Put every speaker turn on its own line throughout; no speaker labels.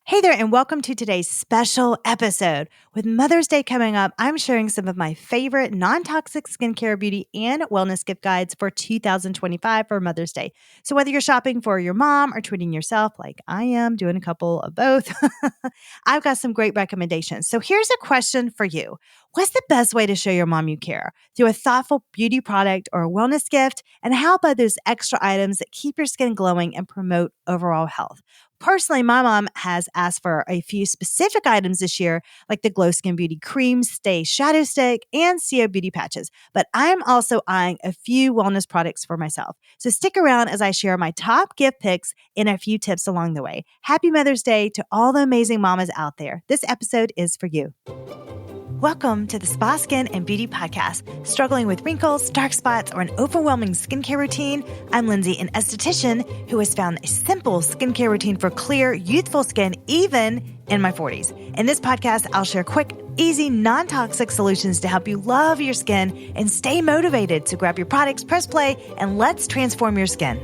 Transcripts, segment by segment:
Hey there, and welcome to today's special episode. With Mother's Day coming up, I'm sharing some of my favorite non-toxic skincare, beauty, and wellness gift guides for 2025 for Mother's Day. So whether you're shopping for your mom or treating yourself like I am, doing a couple of both, I've got some great recommendations. So here's a question for you. What's the best way to show your mom you care? Through a thoughtful beauty product or a wellness gift? And how about those extra items that keep your skin glowing and promote overall health? Personally, my mom has asked for a few specific items this year, like the Glow Skin Beauty Cream, Stay Shadow Stick, and CO Beauty Patches. But I'm also eyeing a few wellness products for myself. So stick around as I share my top gift picks and a few tips along the way. Happy Mother's Day to all the amazing mamas out there. This episode is for you. Welcome to the Spa Skin and Beauty Podcast. Struggling with wrinkles, dark spots, or an overwhelming skincare routine? I'm Lindsay, an esthetician who has found a simple skincare routine for clear, youthful skin, even in my 40s. In this podcast, I'll share quick, easy, non-toxic solutions to help you love your skin and stay motivated. So grab your products, press play, and let's transform your skin.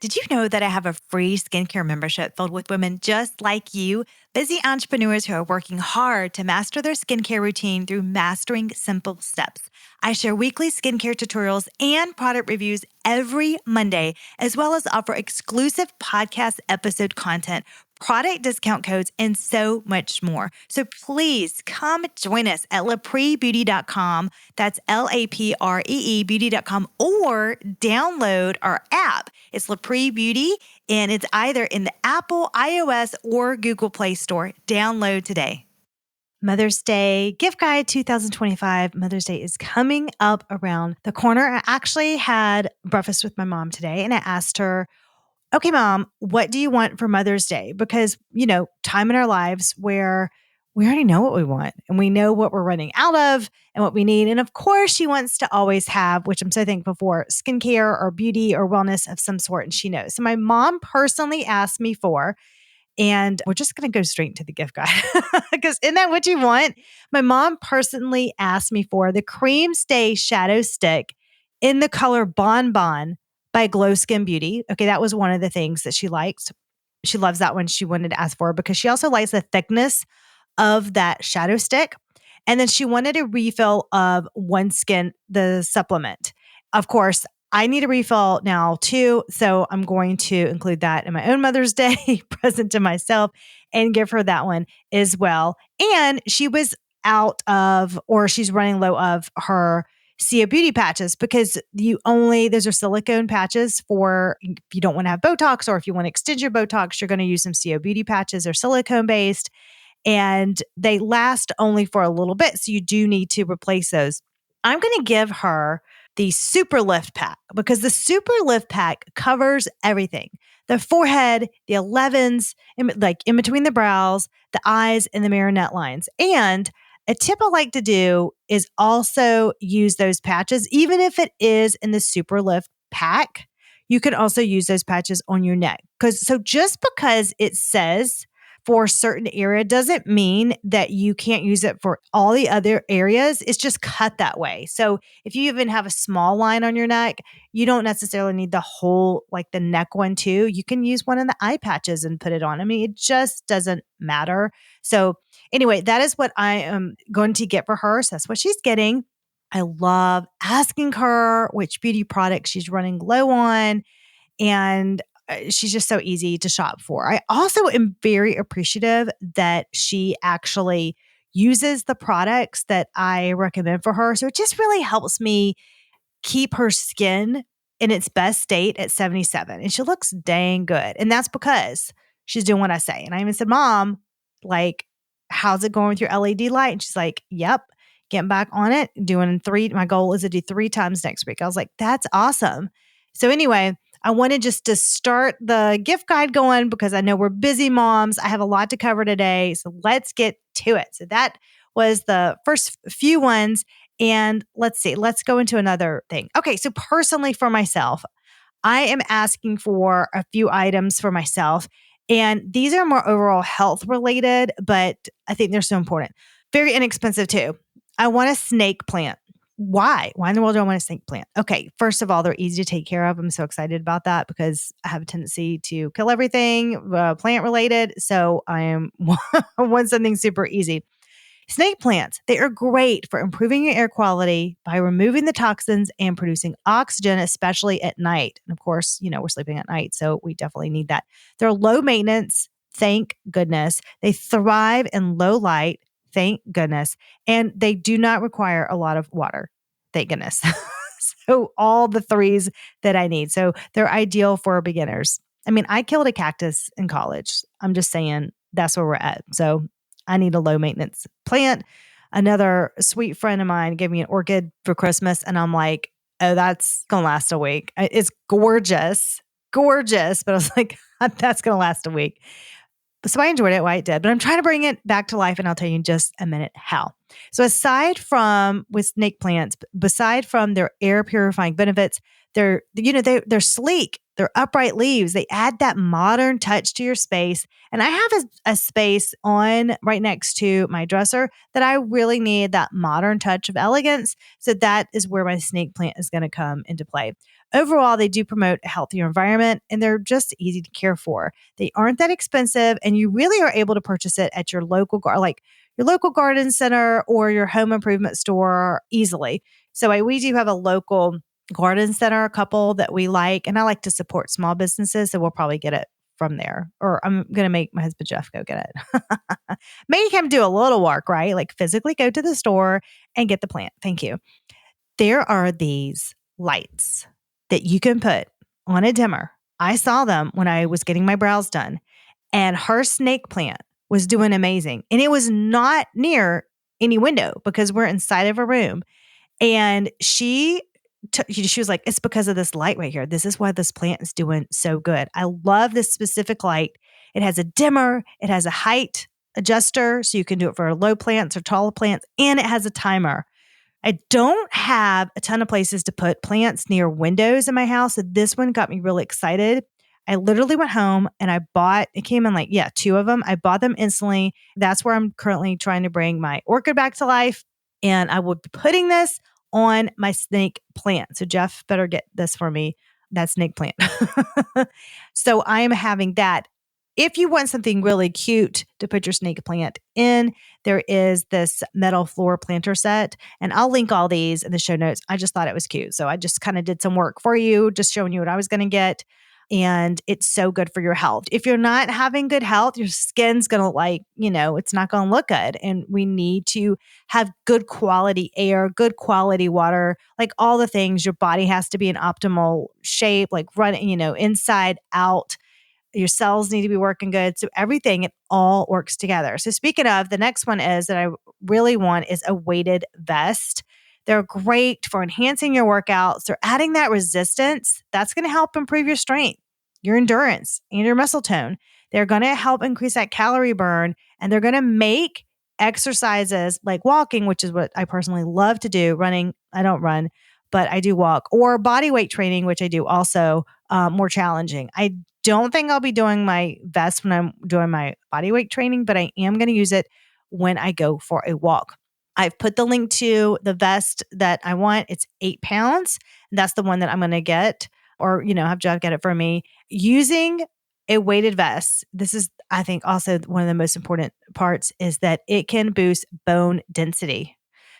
Did you know that I have a free skincare membership filled with women just like you, busy entrepreneurs who are working hard to master their skincare routine through mastering simple steps? I share weekly skincare tutorials and product reviews every Monday, as well as offer exclusive podcast episode content, product discount codes, and so much more. So please come join us at lapreebeauty.com. That's LAPREE beauty.com, or download our app. It's Lapree Beauty, and it's either in the Apple, iOS, or Google Play Store. Download today. Mother's Day gift guide 2025. Mother's Day is coming up around the corner. I actually had breakfast with my mom today, and I asked her, okay, Mom, what do you want for Mother's Day? Because, time in our lives where we already know what we want and we know what we're running out of and what we need. And of course, she wants to always have, which I'm so thankful for, skincare or beauty or wellness of some sort. And she knows. So my mom personally asked me for, and we're just going to go straight to the gift guide because isn't that what you want? My mom personally asked me for the Cream Stay Shadow Stick in the color Bon Bon by Glow Skin Beauty. Okay, that was one of the things that she liked. She loves that one. She wanted to ask for because she also likes the thickness of that shadow stick. And then she wanted a refill of OneSkin, the supplement. Of course, I need a refill now too. So I'm going to include that in my own Mother's Day present to myself and give her that one as well. And she was she's running low of her CO Beauty patches because those are silicone patches for if you don't want to have Botox, or if you want to extend your Botox, you're going to use some CO Beauty patches. They're silicone based and they last only for a little bit. So you do need to replace those. I'm going to give her the Super Lift Pack because the Super Lift Pack covers everything. The forehead, the 11s, in between the brows, the eyes, and the marionette lines. And a tip I like to do is also use those patches, even if it is in the Super Lift Pack. You can also use those patches on your neck. So just because it says for a certain area doesn't mean that you can't use it for all the other areas. It's just cut that way. So if you even have a small line on your neck, you don't necessarily need the whole, like the neck one too. You can use one of the eye patches and put it on. I mean, it just doesn't matter. So anyway, that is what I am going to get for her. So that's what she's getting. I love asking her which beauty product she's running low on. And she's just so easy to shop for. I also am very appreciative that she actually uses the products that I recommend for her. So it just really helps me keep her skin in its best state at 77. And she looks dang good. And that's because she's doing what I say. And I even said, Mom, how's it going with your LED light? And she's like, yep, getting back on it, doing 3. My goal is to do 3 times next week. I was like, that's awesome. So anyway, I wanted just to start the gift guide going because I know we're busy moms. I have a lot to cover today. So let's get to it. So that was the first few ones. And let's go into another thing. Okay. So personally for myself, I am asking for a few items for myself. And these are more overall health related, but I think they're so important. Very inexpensive too. I want a snake plant. Why? Why in the world do I want a snake plant? Okay, first of all, they're easy to take care of. I'm so excited about that because I have a tendency to kill everything plant related. So I am I want something super easy. Snake plants, they are great for improving your air quality by removing the toxins and producing oxygen, especially at night. And of course, we're sleeping at night, so we definitely need that. They're low maintenance, thank goodness. They thrive in low light, thank goodness. And they do not require a lot of water, thank goodness. So, all the threes that I need. So, they're ideal for beginners. I mean, I killed a cactus in college. I'm just saying that's where we're at. So, I need a low maintenance plant. Another sweet friend of mine gave me an orchid for Christmas, and I'm like, oh, that's going to last a week. It's gorgeous, gorgeous. But I was like, that's going to last a week. So I enjoyed it while it did, but I'm trying to bring it back to life, and I'll tell you in just a minute how. So aside from with snake plants, beside from their air purifying benefits, they're sleek. They're upright leaves. They add that modern touch to your space. And I have a space on right next to my dresser that I really need that modern touch of elegance. So that is where my snake plant is going to come into play. Overall, they do promote a healthier environment, and they're just easy to care for. They aren't that expensive, and you really are able to purchase it at your local your local garden center or your home improvement store easily. So we do have a local garden center, a couple that we like, and I like to support small businesses, so we'll probably get it from there. Or I'm going to make my husband Jeff go get it. Make him do a little work, right? Like physically go to the store and get the plant. Thank you. There are these lights that you can put on a dimmer. I saw them when I was getting my brows done, and her snake plant was doing amazing. And it was not near any window because we're inside of a room. And she was like, it's because of this light right here. This is why this plant is doing so good. I love this specific light. It has a dimmer. It has a height adjuster, so you can do it for low plants or tall plants. And it has a timer. I don't have a ton of places to put plants near windows in my house. So this one got me really excited. I literally went home and it came in two of them. I bought them instantly. That's where I'm currently trying to bring my orchid back to life. And I will be putting this on my snake plant. So Jeff better get this for me, that snake plant. So I am having that. If you want something really cute to put your snake plant in, there is this metal floor planter set, and I'll link all these in the show notes. I just thought it was cute. So I just kind of did some work for you, just showing you what I was going to get. And it's so good for your health. If you're not having good health, your skin's going to it's not going to look good. And we need to have good quality air, good quality water, like all the things. Your body has to be in optimal shape, like running, inside out. Your cells need to be working good. So it all works together. So speaking of, the next one is that I really want is a weighted vest. They're great for enhancing your workouts. They're adding that resistance. That's going to help improve your strength, your endurance, and your muscle tone. They're going to help increase that calorie burn, and they're going to make exercises like walking, which is what I personally love to do. Running, I don't run, but I do walk, or body weight training, which I do also, more challenging. I don't think I'll be doing my vest when I'm doing my body weight training, but I am going to use it when I go for a walk. I've put the link to the vest that I want. It's 8 pounds. That's the one that I'm going to get, or, have Jeff get it for me. Using a weighted vest, this is, I think, also one of the most important parts, is that it can boost bone density.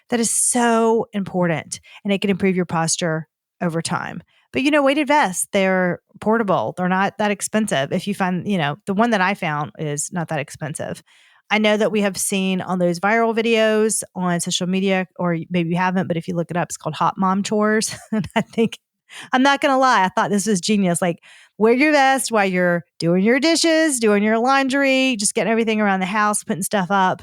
That is so important, and it can improve your posture over time. But weighted vests, they're portable. They're not that expensive. If you find, the one that I found is not that expensive. I know that we have seen on those viral videos on social media, or maybe you haven't, but if you look it up, it's called Hot Mom Chores. And I think, I'm not going to lie, I thought this was genius. Like, wear your vest while you're doing your dishes, doing your laundry, just getting everything around the house, putting stuff up,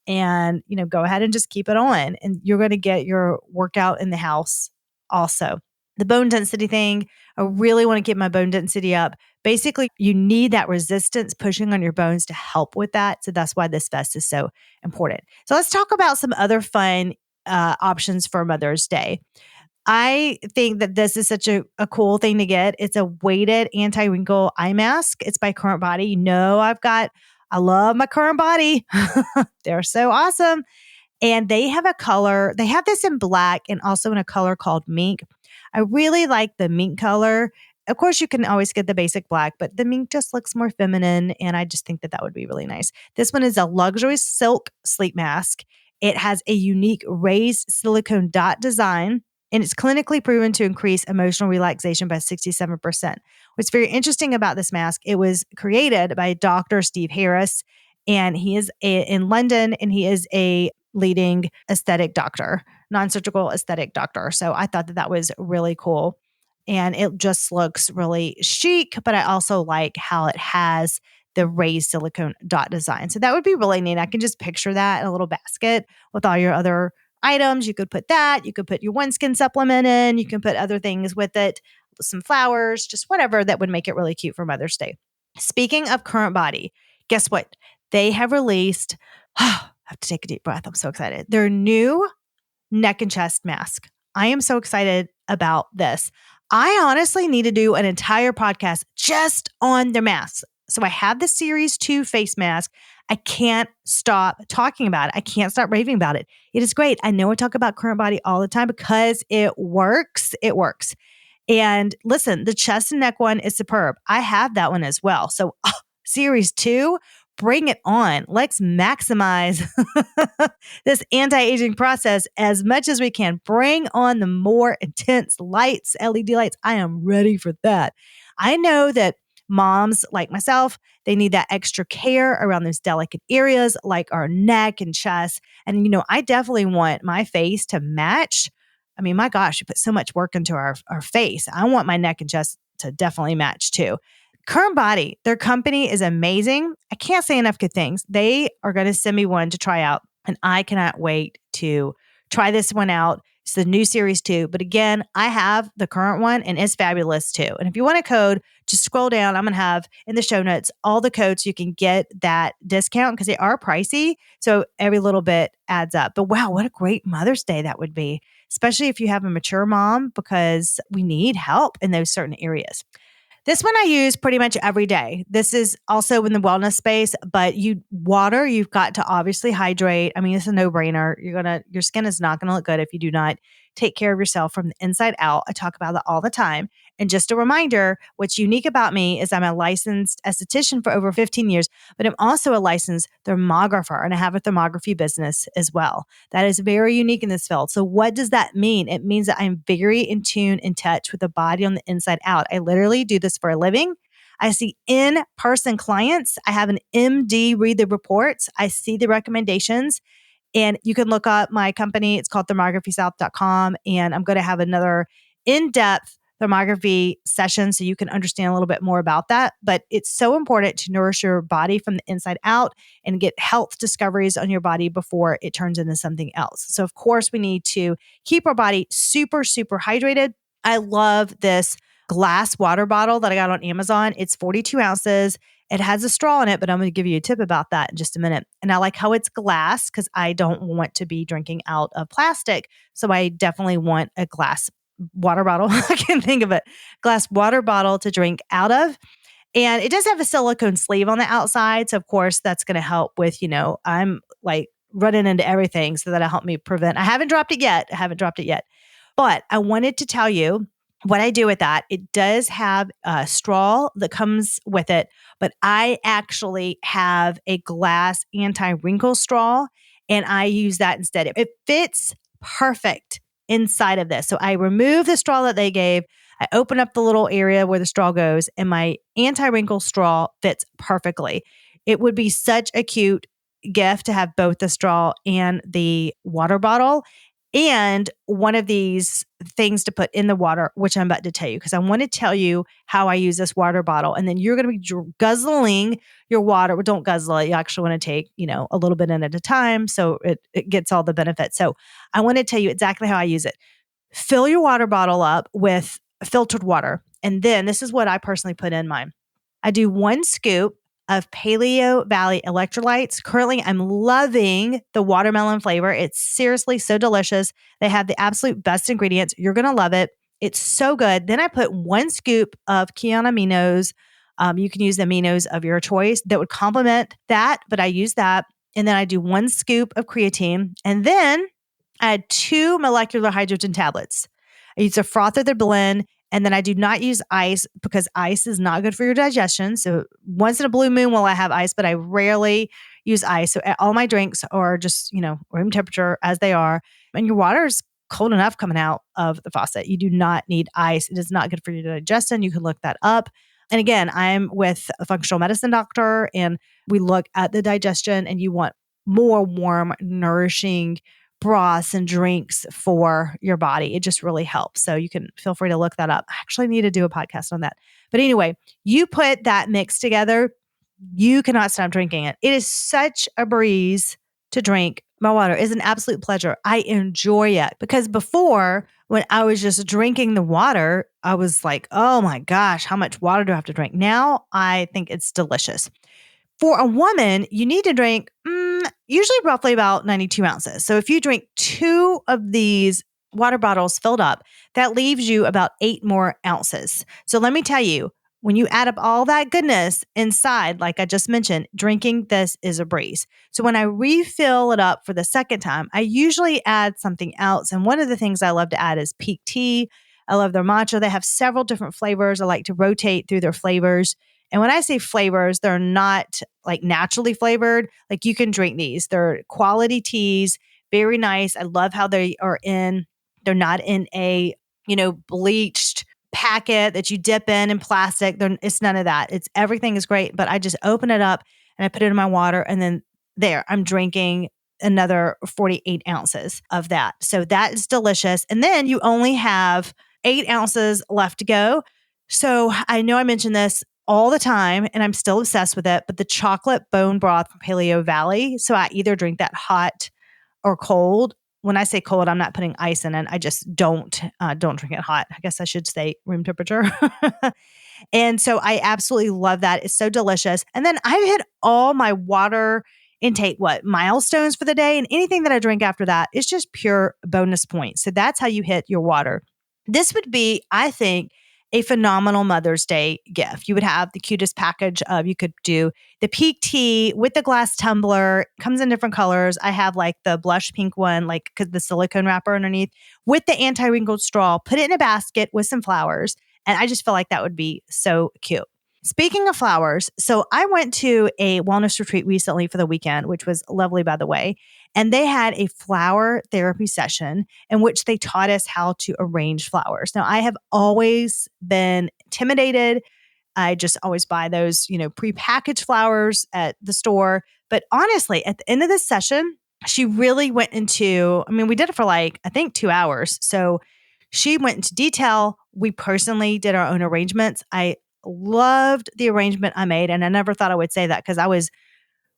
and, go ahead and just keep it on. And you're going to get your workout in the house also. The bone density thing, I really want to get my bone density up. Basically, you need that resistance pushing on your bones to help with that. So that's why this vest is so important. So let's talk about some other fun options for Mother's Day. I think that this is such a cool thing to get. It's a weighted anti-wrinkle eye mask. It's by Current Body. I love my Current Body. They're so awesome. And they have a color, they have this in black and also in a color called mink. I really like the mink color. Of course, you can always get the basic black, but the mink just looks more feminine. And I just think that that would be really nice. This one is a luxury silk sleep mask. It has a unique raised silicone dot design, and it's clinically proven to increase emotional relaxation by 67%. What's very interesting about this mask, it was created by Dr. Steve Harris, and he is in London, and he is a leading aesthetic doctor, non-surgical aesthetic doctor. So I thought that that was really cool. And it just looks really chic, but I also like how it has the raised silicone dot design. So that would be really neat. I can just picture that in a little basket with all your other items. You could put that. You could put your OneSkin supplement in. You can put other things with it, some flowers, just whatever that would make it really cute for Mother's Day. Speaking of Current Body, guess what? They have released, I have to take a deep breath. I'm so excited. Their new neck and chest mask. I am so excited about this. I honestly need to do an entire podcast just on their masks. So I have the Series 2 face mask. I can't stop talking about it. I can't stop raving about it. It is great. I know I talk about Current Body all the time because it works. It works. And listen, the chest and neck one is superb. I have that one as well. So Series 2, bring it on. Let's maximize this anti-aging process as much as we can. Bring on the more intense lights, LED lights. I am ready for that. I know that moms like myself, they need that extra care around those delicate areas like our neck and chest. And, I definitely want my face to match. I mean, my gosh, you put so much work into our face. I want my neck and chest to definitely match too. Current Body, their company is amazing. I can't say enough good things. They are going to send me one to try out, and I cannot wait to try this one out. It's the new Series 2. But again, I have the current one, and it's fabulous too. And if you want a code, just scroll down. I'm going to have in the show notes all the codes you can get that discount because they are pricey. So every little bit adds up. But wow, what a great Mother's Day that would be, especially if you have a mature mom, because we need help in those certain areas. This one I use pretty much every day. This is also in the wellness space, but you've got to obviously hydrate. I mean, it's a no-brainer. Your skin is not going to look good if you do not take care of yourself from the inside out. I talk about that all the time. And just a reminder, what's unique about me is I'm a licensed esthetician for over 15 years, but I'm also a licensed thermographer, and I have a thermography business as well. That is very unique in this field. So what does that mean? It means that I'm very in tune, in touch with the body on the inside out. I literally do this for a living. I see in-person clients. I have an MD read the reports. I see the recommendations. And you can look up my company. It's called thermographysouth.com. And I'm going to have another in-depth thermography session so you can understand a little bit more about that. But it's so important to nourish your body from the inside out and get health discoveries on your body before it turns into something else. So of course, we need to keep our body super, super hydrated. I love this glass water bottle that I got on Amazon. It's 42 ounces. It has a straw in it, but I'm going to give you a tip about that in just a minute. And I like how it's glass because I don't want to be drinking out of plastic. So I definitely want a glass water bottle. I can think of it. Glass water bottle to drink out of. And it does have a silicone sleeve on the outside. So of course that's going to help with, I'm like running into everything. So that'll help me prevent. I haven't dropped it yet. But I wanted to tell you what I do with that. It does have a straw that comes with it, but I actually have a glass anti-wrinkle straw, and I use that instead. It fits perfect inside of this. So I remove the straw that they gave. I open up the little area where the straw goes, and my anti-wrinkle straw fits perfectly. It would be such a cute gift to have both the straw and the water bottle. And one of these things to put in the water, which I'm about to tell you, because I want to tell you how I use this water bottle. And then you're going to be guzzling your water. Well, don't guzzle it. You actually want to take, a little bit in at a time so it gets all the benefits. So I want to tell you exactly how I use it. Fill your water bottle up with filtered water. And then this is what I personally put in mine. I do 1 scoop of Paleo Valley electrolytes. Currently, I'm loving the watermelon flavor. It's seriously so delicious. They have the absolute best ingredients. You're going to love it. It's so good. Then I put 1 scoop of Kion aminos. You can use the aminos of your choice that would complement that, but I use that. And then I do 1 scoop of creatine. And then I add 2 molecular hydrogen tablets. I use a frother the blend. And then I do not use ice because ice is not good for your digestion. So once in a blue moon will I have ice, but I rarely use ice. So all my drinks are just, room temperature as they are. And your water is cold enough coming out of the faucet. You do not need ice. It is not good for your digestion. You can look that up. And again, I'm with a functional medicine doctor and we look at the digestion and you want more warm, nourishing broths and drinks for your body. It just really helps. So you can feel free to look that up. I actually need to do a podcast on that. But anyway, you put that mix together, you cannot stop drinking it. It is such a breeze to drink my water. It's an absolute pleasure. I enjoy it because before, when I was just drinking the water, I was like, oh my gosh, how much water do I have to drink? Now I think it's delicious. For a woman, you need to drink usually roughly about 92 ounces. So if you drink 2 of these water bottles filled up, that leaves you about 8 more ounces. So let me tell you, when you add up all that goodness inside, like I just mentioned, drinking this is a breeze. So when I refill it up for the second time, I usually add something else. And one of the things I love to add is Peak Tea. I love their matcha. They have several different flavors. I like to rotate through their flavors. And when I say flavors, they're not like naturally flavored. Like you can drink these. They're quality teas, very nice. I love how they're not in a, bleached packet that you dip in plastic. It's none of that. Everything is great, but I just open it up and I put it in my water and then there, I'm drinking another 48 ounces of that. So that is delicious. And then you only have 8 ounces left to go. So I know I mentioned this all the time and I'm still obsessed with it, but the chocolate bone broth from Paleo Valley. So I either drink that hot or cold. When I say cold, I'm not putting ice in it. I just don't drink it hot. I guess I should say room temperature. And so I absolutely love that. It's so delicious. And then I hit all my water intake, milestones for the day. And anything that I drink after that is just pure bonus points. So that's how you hit your water. This would be, I think, a phenomenal Mother's Day gift. You would have the cutest package of, you could do the Peak Tea with the glass tumbler, comes in different colors. I have like the blush pink one, like cause the silicone wrapper underneath with the anti-wrinkled straw, put it in a basket with some flowers. And I just feel like that would be so cute. Speaking of flowers, so I went to a wellness retreat recently for the weekend, which was lovely, by the way. And they had a flower therapy session in which they taught us how to arrange flowers. Now, I have always been intimidated. I just always buy those, prepackaged flowers at the store. But honestly, at the end of this session, she really went into, we did it for I think 2 hours. So she went into detail. We personally did our own arrangements. I loved the arrangement I made. And I never thought I would say that because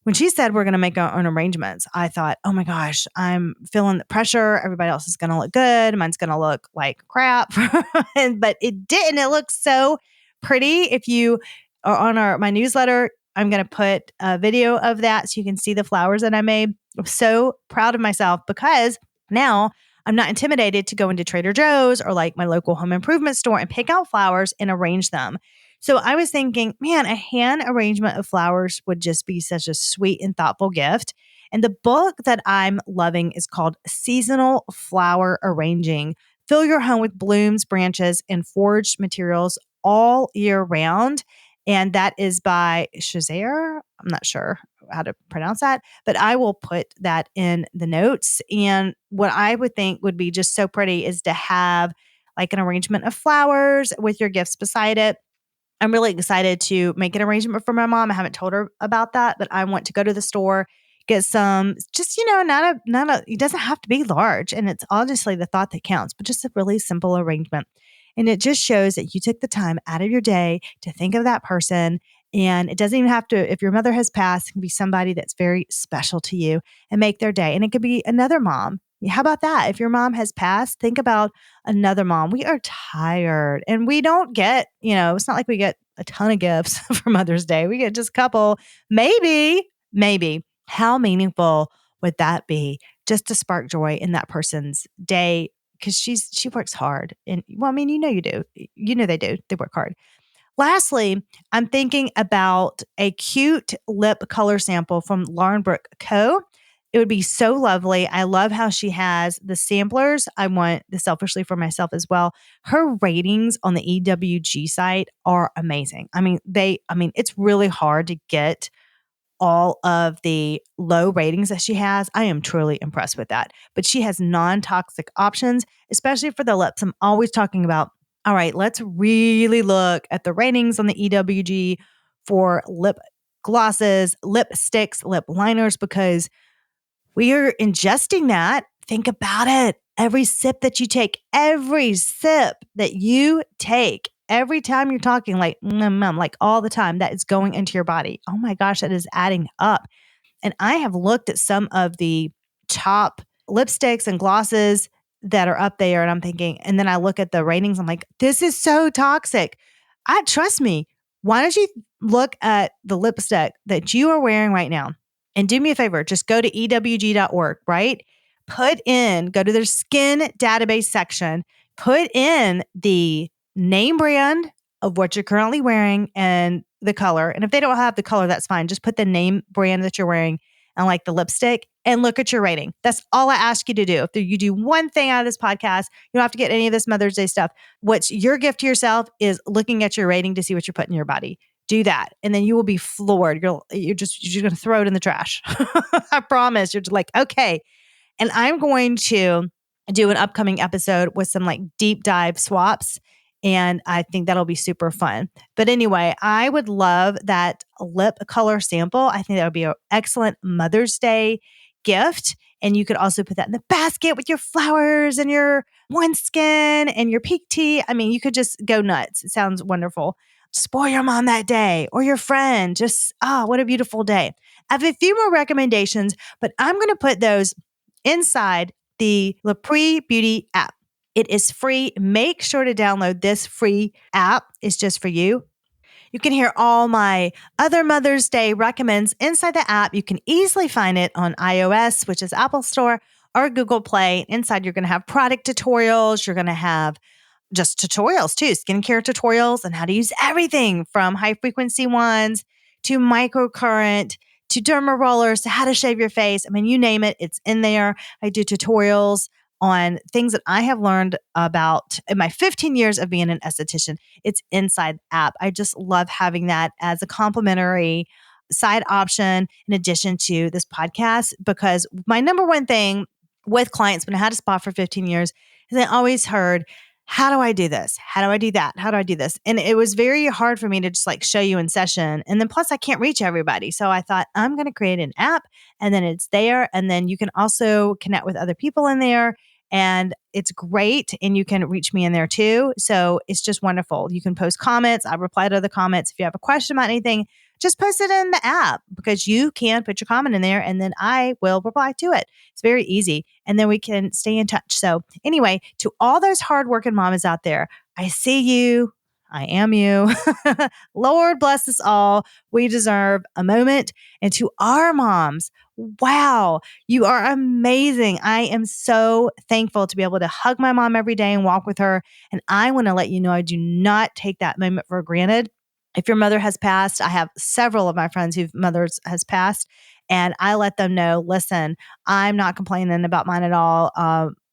when she said we're going to make our own arrangements, I thought, oh my gosh, I'm feeling the pressure. Everybody else is going to look good. Mine's going to look like crap. But it didn't. It looks so pretty. If you are on my newsletter, I'm going to put a video of that so you can see the flowers that I made. I'm so proud of myself because now I'm not intimidated to go into Trader Joe's or my local home improvement store and pick out flowers and arrange them. So I was thinking, man, a hand arrangement of flowers would just be such a sweet and thoughtful gift. And the book that I'm loving is called Seasonal Flower Arranging. Fill your home with blooms, branches, and foraged materials all year round. And that is by Shazer. I'm not sure how to pronounce that, but I will put that in the notes. And what I would think would be just so pretty is to have an arrangement of flowers with your gifts beside it. I'm really excited to make an arrangement for my mom. I haven't told her about that, but I want to go to the store, get some, just, it doesn't have to be large. And it's honestly the thought that counts, but just a really simple arrangement. And it just shows that you took the time out of your day to think of that person. And it doesn't even have to, if your mother has passed, it can be somebody that's very special to you and make their day. And it could be another mom. How about that? If your mom has passed, think about another mom. We are tired and we don't get, it's not like we get a ton of gifts for Mother's Day. We get just a couple, maybe. How meaningful would that be just to spark joy in that person's day? Because she works hard. And you do. They do. They work hard. Lastly, I'm thinking about a cute lip color sample from Lauren Brooke Co. It would be so lovely. I love how she has the samplers. I want this selfishly for myself as well. Her ratings on the EWG site are amazing. It's really hard to get all of the low ratings that she has. I am truly impressed with that. But she has non-toxic options, especially for the lips. I'm always talking about, all right, let's really look at the ratings on the EWG for lip glosses, lipsticks, lip liners, because we are ingesting that. Think about it. Every sip that you take, every time you're talking, like, like all the time, that is going into your body. Oh my gosh, that is adding up. And I have looked at some of the top lipsticks and glosses that are up there, and I'm thinking, and then I look at the ratings, I'm like, this is so toxic. Trust me. Why don't you look at the lipstick that you are wearing right now? And do me a favor, just go to ewg.org, right? Go to their skin database section, put in the name brand of what you're currently wearing and the color. And if they don't have the color, that's fine. Just put the name brand that you're wearing and like the lipstick and look at your rating. That's all I ask you to do. If you do one thing out of this podcast, you don't have to get any of this Mother's Day stuff. What's your gift to yourself is looking at your rating to see what you're putting in your body. Do that. And then you will be floored. You're just going to throw it in the trash. I promise. You're just like, okay. And I'm going to do an upcoming episode with some like deep dive swaps. And I think that'll be super fun. But anyway, I would love that lip color sample. I think that would be an excellent Mother's Day gift. And you could also put that in the basket with your flowers and your OneSkin and your Peak Tea. I mean, you could just go nuts. It sounds wonderful. Spoil your mom that day or your friend. What a beautiful day. I have a few more recommendations, but I'm going to put those inside the LaPree Beauty app. It is free. Make sure to download this free app. It's just for you. You can hear all my other Mother's Day recommends inside the app. You can easily find it on iOS, which is Apple Store, or Google Play. Inside, you're going to have product tutorials. You're going to have just tutorials too, skincare tutorials and how to use everything from high frequency ones to microcurrent to derma rollers to how to shave your face. I mean, you name it, it's in there. I do tutorials on things that I have learned about in my 15 years of being an esthetician. It's inside the app. I just love having that as a complimentary side option in addition to this podcast, because my number one thing with clients when I had a spa for 15 years is I always heard, how do I do this? How do I do that? How do I do this? And it was very hard for me to just like show you in session. And then plus I can't reach everybody. So I thought I'm going to create an app and then it's there. And then you can also connect with other people in there. And it's great. And you can reach me in there too. So it's just wonderful. You can post comments. I reply to the comments. If you have a question about anything, just post it in the app because you can put your comment in there and then I will reply to it. It's very easy. And then we can stay in touch. So anyway, to all those hardworking mamas out there, I see you. I am you. Lord bless us all. We deserve a moment. And to our moms, wow, you are amazing. I am so thankful to be able to hug my mom every day and walk with her. And I want to let you know, I do not take that moment for granted. If your mother has passed, I have several of my friends whose mothers has passed, and I let them know, listen, I'm not complaining about mine at all.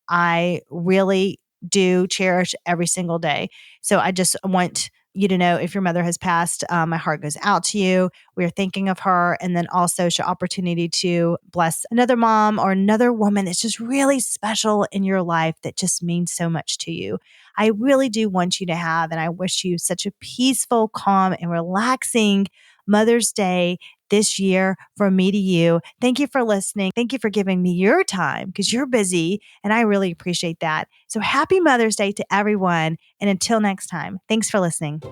I really do cherish every single day. So I just want you to know if your mother has passed, my heart goes out to you. We are thinking of her. And then also it's your opportunity to bless another mom or another woman that's just really special in your life that just means so much to you. I really do want you to have, and I wish you such a peaceful, calm, and relaxing Mother's Day this year from me to you. Thank you for listening. Thank you for giving me your time because you're busy and I really appreciate that. So happy Mother's Day to everyone. And until next time, thanks for listening.